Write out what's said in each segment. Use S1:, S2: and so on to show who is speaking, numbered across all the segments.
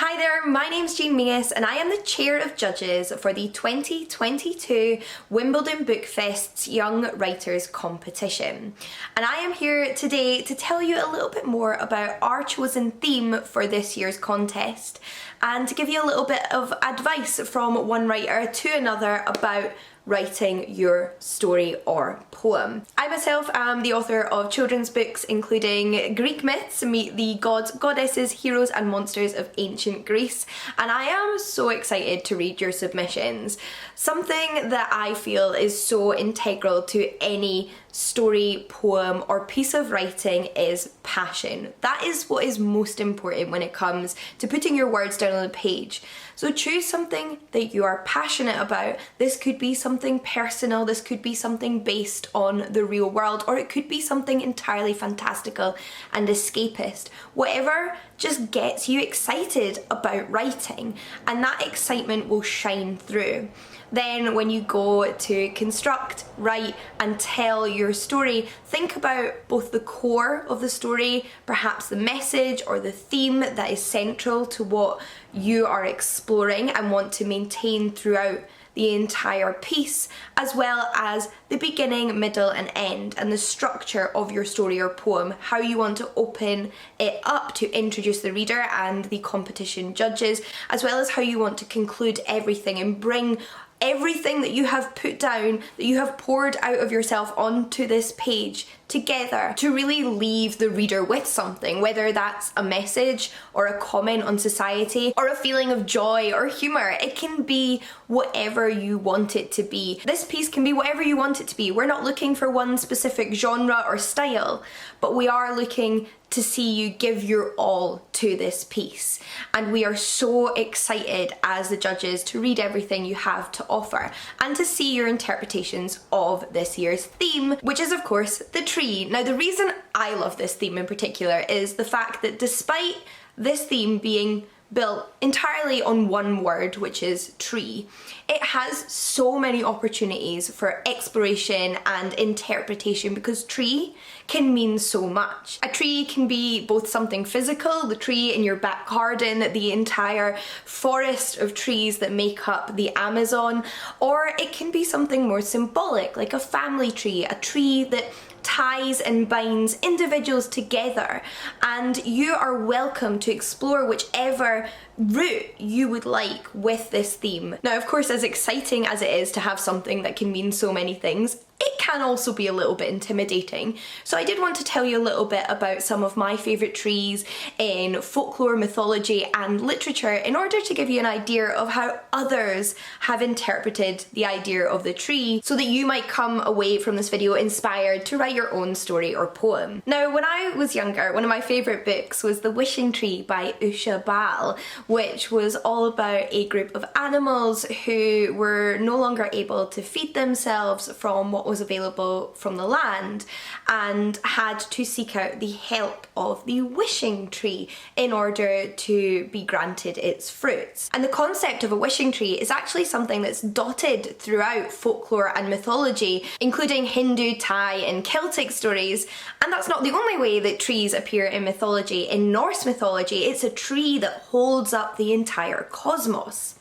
S1: Hi there, my name's Menzies and I am the Chair of Judges for the 2022 Wimbledon Book Fest's Young Writers Competition. And I am here today to tell you a little bit more about our chosen theme for this year's contest and to give you a little bit of advice from one writer to another about writing your story or poem. I myself am the author of children's books including Greek myths, meet the gods, goddesses, heroes and monsters of ancient Greece, and I am so excited to read your submissions. Something that I feel is so integral to any story, poem or piece of writing is passion. That is what is most important when it comes to putting your words down on the page. So choose something that you are passionate about. This could be something personal, this could be something based on the real world, or it could be something entirely fantastical and escapist. Whatever just gets you excited about writing, and that excitement will shine through. Then when you go to construct, write and tell your story, think about both the core of the story, perhaps the message or the theme that is central to what you are exploring and want to maintain throughout the entire piece, as well as the beginning, middle and end, and the structure of your story or poem, how you want to open it up to introduce the reader and the competition judges, as well as how you want to conclude everything and bring everything that you have put down, that you have poured out of yourself onto this page together to really leave the reader with something, whether that's a message or a comment on society or a feeling of joy or humour. It can be whatever you want it to be. This piece can be whatever you want it to be. We're not looking for one specific genre or style, but we are looking to see you give your all to this piece. And we are so excited as the judges to read everything you have to offer and to see your interpretations of this year's theme, which is of course the tree. Now the reason I love this theme in particular is the fact that despite this theme being built entirely on one word, which is tree, it has so many opportunities for exploration and interpretation because tree can mean so much. A tree can be both something physical, the tree in your back garden, the entire forest of trees that make up the Amazon, or it can be something more symbolic like a family tree, a tree that ties and binds individuals together, and you are welcome to explore whichever route you would like with this theme. Now of course, as exciting as it is to have something that can mean so many things, it can also be a little bit intimidating. So I did want to tell you a little bit about some of my favourite trees in folklore, mythology and literature in order to give you an idea of how others have interpreted the idea of the tree, so that you might come away from this video inspired to write your own story or poem. Now when I was younger, one of my favourite books was The Wishing Tree by Usha Bal, which was all about a group of animals who were no longer able to feed themselves from what was available from the land and had to seek out the help of the wishing tree in order to be granted its fruits. And the concept of a wishing tree is actually something that's dotted throughout folklore and mythology, including Hindu, Thai and Celtic stories. And that's not the only way that trees appear in mythology. In Norse mythology, it's a tree that holds up the entire cosmos.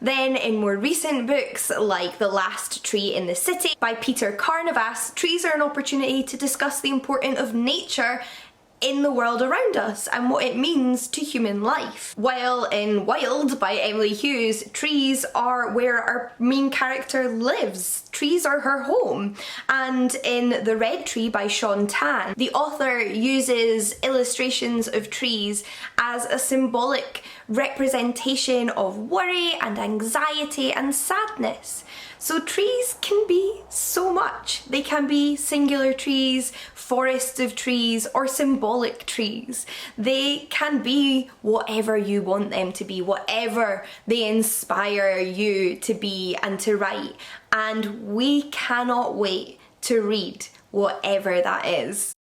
S1: Then in more recent books like The Last Tree in the City by Peter Carnavas, trees are an opportunity to discuss the importance of nature in the world around us and what it means to human life. While in Wild by Emily Hughes, trees are where our main character lives. Trees are her home. And in The Red Tree by Sean Tan, the author uses illustrations of trees as a symbolic representation of worry and anxiety and sadness. So trees can be so much. They can be singular trees, forests of trees, or symbolic trees. They can be whatever you want them to be, whatever they inspire you to be and to write. And we cannot wait to read whatever that is.